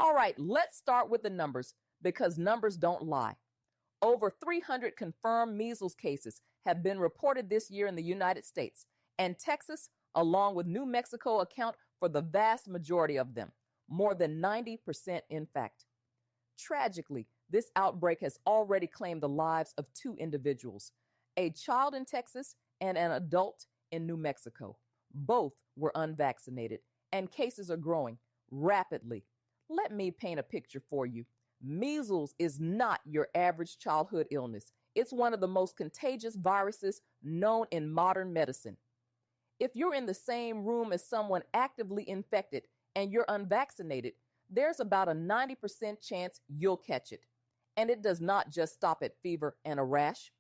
All right, let's start with the numbers because numbers don't lie. Over 300 confirmed measles cases have been reported this year in the United States, and Texas, along with New Mexico, account for the vast majority of them, more than 90% in fact. Tragically, this outbreak has already claimed the lives of 2 individuals, a child in Texas and an adult in New Mexico. Both were unvaccinated, and cases are growing rapidly. Let me paint a picture for you. Measles is not your average childhood illness. It's one of the most contagious viruses known in modern medicine. If you're in the same room as someone actively infected and you're unvaccinated, there's about a 90% chance you'll catch it. And it does not just stop at fever and a rash.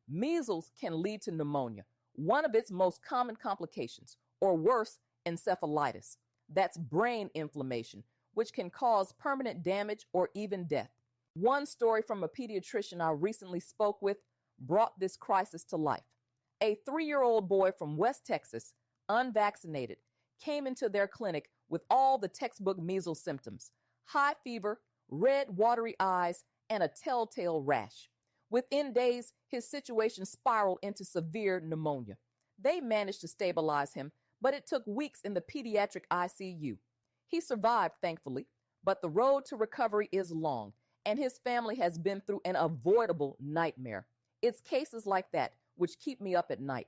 Measles can lead to pneumonia, one of its most common complications, or worse, encephalitis. That's brain inflammation, which can cause permanent damage or even death. One story from a pediatrician I recently spoke with brought this crisis to life. A 3-year-old boy from West Texas, unvaccinated, came into their clinic with all the textbook measles symptoms: high fever, red watery eyes, and a telltale rash. Within days, his situation spiraled into severe pneumonia. They managed to stabilize him, but it took weeks in the pediatric ICU. He survived, thankfully, but the road to recovery is long, and his family has been through an avoidable nightmare. It's cases like that which keep me up at night.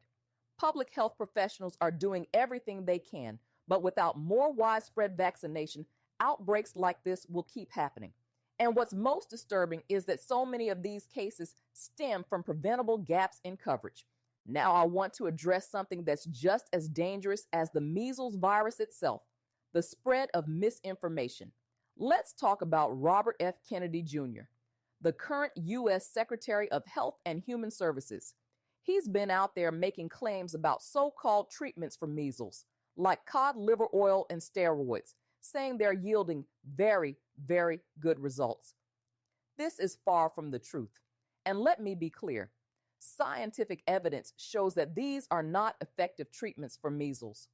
Public health professionals are doing everything they can, but without more widespread vaccination, outbreaks like this will keep happening. And what's most disturbing is that so many of these cases stem from preventable gaps in coverage. Now I want to address something that's just as dangerous as the measles virus itself: the spread of misinformation. Let's talk about Robert F. Kennedy Jr., the current U.S. Secretary of Health and Human Services. He's been out there making claims about so-called treatments for measles, like cod liver oil and steroids, saying they're yielding very, very good results. This is far from the truth. And let me be clear. Scientific evidence shows that these are not effective treatments for measles.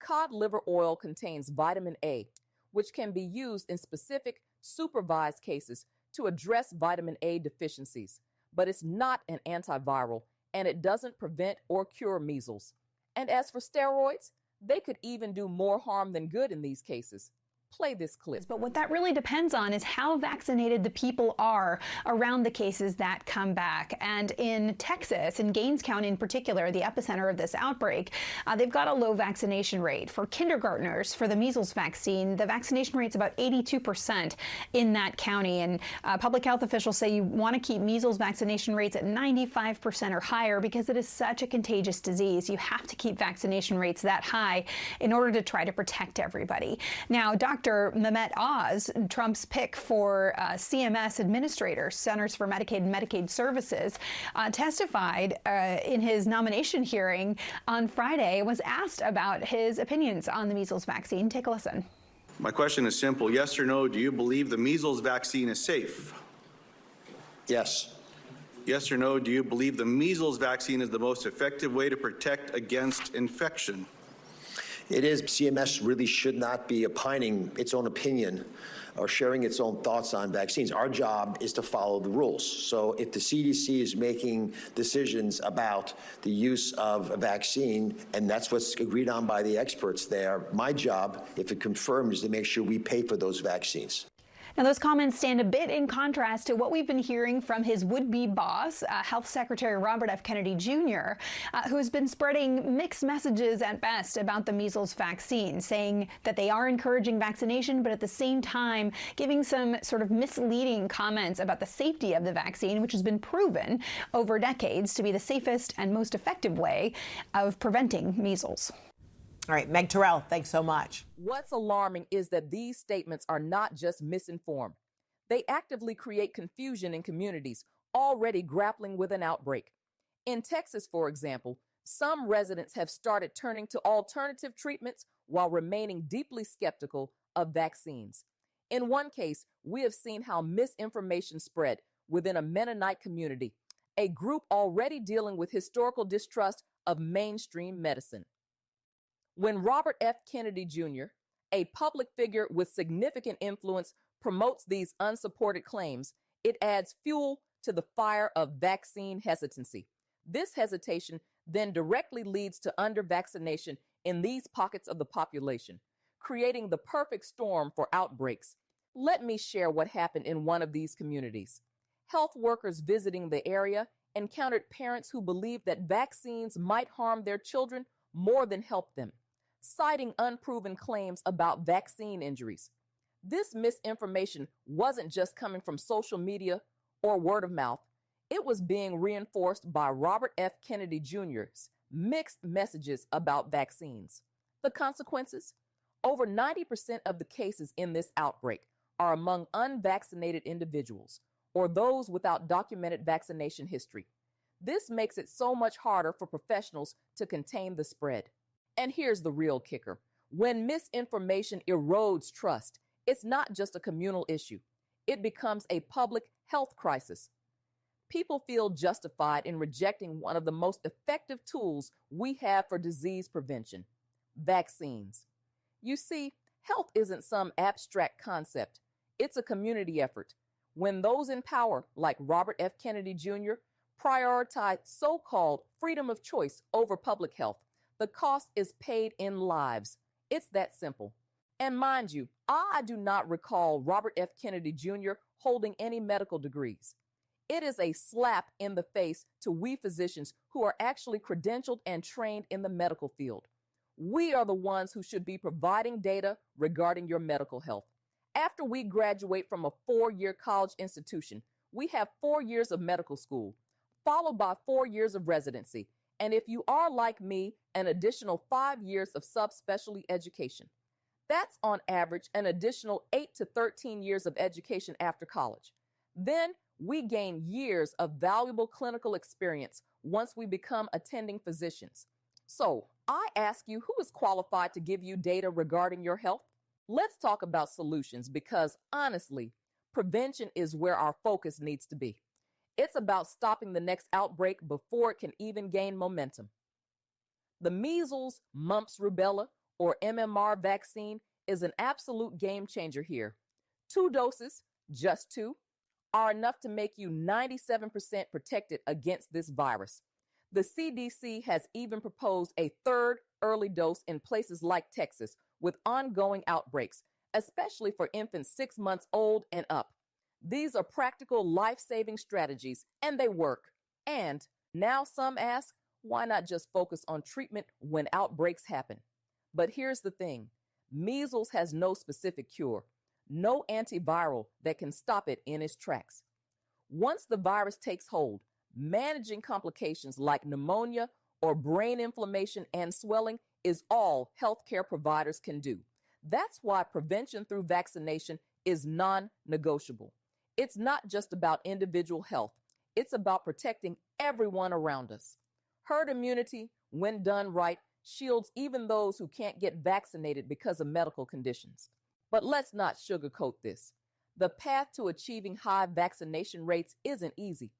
Cod liver oil contains vitamin A, which can be used in specific supervised cases to address vitamin A deficiencies, but it's not an antiviral, and it doesn't prevent or cure measles. And as for steroids, they could even do more harm than good in these cases. Play this clip. But what that really depends on is how vaccinated the people are around the cases that come back. And in Texas, in Gaines County in particular, the epicenter of this outbreak, they've got a low vaccination rate. For kindergartners, for the measles vaccine, the vaccination rate's about 82% in that county. And public health officials say you want to keep measles vaccination rates at 95% or higher because it is such a contagious disease. You have to keep vaccination rates that high in order to try to protect everybody. Now, Dr. Mehmet Oz, Trump's pick for CMS administrator, Centers for Medicaid and Medicaid Services, testified in his nomination hearing on Friday, was asked about his opinions on the measles vaccine. Take a listen. My question is simple. Yes or no, do you believe the measles vaccine is safe? Yes. Yes or no, do you believe the measles vaccine is the most effective way to protect against infection? It is. CMS really should not be opining its own opinion or sharing its own thoughts on vaccines. Our job is to follow the rules. So if the CDC is making decisions about the use of a vaccine, and that's what's agreed on by the experts there, my job, if it confirmed, is to make sure we pay for those vaccines. Now, those comments stand a bit in contrast to what we've been hearing from his would-be boss, Health Secretary Robert F. Kennedy Jr., who has been spreading mixed messages at best about the measles vaccine, saying that they are encouraging vaccination, but at the same time giving some sort of misleading comments about the safety of the vaccine, which has been proven over decades to be the safest and most effective way of preventing measles. All right, Meg Terrell, thanks so much. What's alarming is that these statements are not just misinformed. They actively create confusion in communities already grappling with an outbreak. In Texas, for example, some residents have started turning to alternative treatments while remaining deeply skeptical of vaccines. In one case, we have seen how misinformation spread within a Mennonite community, a group already dealing with historical distrust of mainstream medicine. When Robert F. Kennedy Jr., a public figure with significant influence promotes these unsupported claims, it adds fuel to the fire of vaccine hesitancy. This hesitation then directly leads to under-vaccination in these pockets of the population, creating the perfect storm for outbreaks. Let me share what happened in one of these communities. Health workers visiting the area encountered parents who believed that vaccines might harm their children more than help them, citing unproven claims about vaccine injuries. This misinformation wasn't just coming from social media or word of mouth. It was being reinforced by Robert F. Kennedy Jr.'s mixed messages about vaccines. The consequences? Over 90% of the cases in this outbreak are among unvaccinated individuals or those without documented vaccination history. This makes it so much harder for professionals to contain the spread. And here's the real kicker. When misinformation erodes trust, it's not just a communal issue. It becomes a public health crisis. People feel justified in rejecting one of the most effective tools we have for disease prevention: vaccines. You see, health isn't some abstract concept. It's a community effort. When those in power, like Robert F. Kennedy Jr., prioritize so-called freedom of choice over public health, the cost is paid in lives. It's that simple. And mind you, I do not recall Robert F. Kennedy Jr. holding any medical degrees. It is a slap in the face to we physicians who are actually credentialed and trained in the medical field. We are the ones who should be providing data regarding your medical health. After we graduate from a 4-year college institution, we have 4 years of medical school, followed by 4 years of residency, and if you are like me, an additional 5 years of subspecialty education. That's on average an additional 8 to 13 years of education after college. Then we gain years of valuable clinical experience once we become attending physicians. So I ask you, who is qualified to give you data regarding your health? Let's talk about solutions because honestly, prevention is where our focus needs to be. It's about stopping the next outbreak before it can even gain momentum. The measles, mumps, rubella, or MMR vaccine is an absolute game changer here. 2 doses, just 2, are enough to make you 97% protected against this virus. The CDC has even proposed a 3rd early dose in places like Texas with ongoing outbreaks, especially for infants 6 months old and up. These are practical life-saving strategies, and they work. And now some ask, why not just focus on treatment when outbreaks happen? But here's the thing. Measles has no specific cure, no antiviral that can stop it in its tracks. Once the virus takes hold, managing complications like pneumonia or brain inflammation and swelling is all healthcare providers can do. That's why prevention through vaccination is non-negotiable. It's not just about individual health. It's about protecting everyone around us. Herd immunity, when done right, shields even those who can't get vaccinated because of medical conditions. But let's not sugarcoat this. The path to achieving high vaccination rates isn't easy,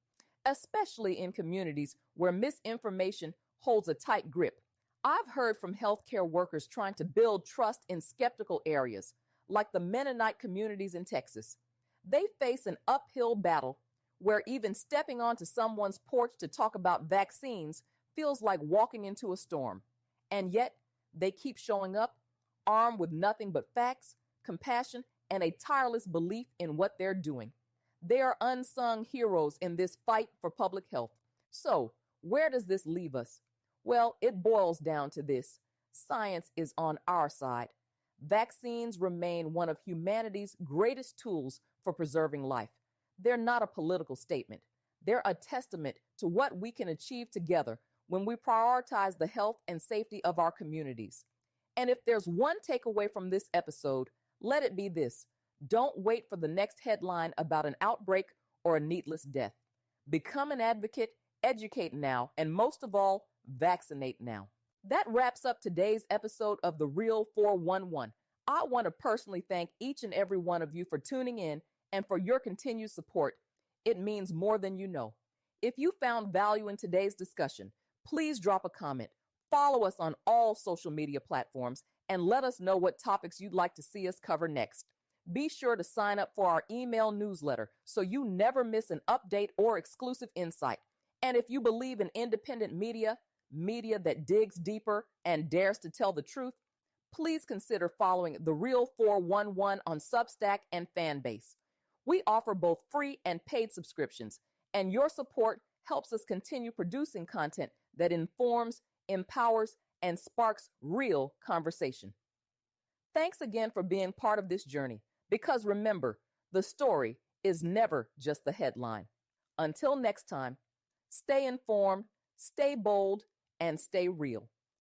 especially in communities where misinformation holds a tight grip. I've heard from healthcare workers trying to build trust in skeptical areas, like the Mennonite communities in Texas. They face an uphill battle where even stepping onto someone's porch to talk about vaccines feels like walking into a storm. And yet, they keep showing up, armed with nothing but facts, compassion, and a tireless belief in what they're doing. They are unsung heroes in this fight for public health. So, where does this leave us? Well, it boils down to this. Science is on our side. Vaccines remain one of humanity's greatest tools for preserving life. They're not a political statement. They're a testament to what we can achieve together when we prioritize the health and safety of our communities. And if there's one takeaway from this episode, let it be this. Don't wait for the next headline about an outbreak or a needless death. Become an advocate, educate now, and most of all, vaccinate now. That wraps up today's episode of The Real 411. I want to personally thank each and every one of you for tuning in and for your continued support. It means more than you know. If you found value in today's discussion, please drop a comment, follow us on all social media platforms, and let us know what topics you'd like to see us cover next. Be sure to sign up for our email newsletter so you never miss an update or exclusive insight. And if you believe in independent media that digs deeper and dares to tell the truth, please consider following The Real 411 on Substack and Fanbase. We offer both free and paid subscriptions, and your support helps us continue producing content that informs, empowers, and sparks real conversation. Thanks again for being part of this journey, because remember, the story is never just the headline. Until next time, stay informed, stay bold, and stay real.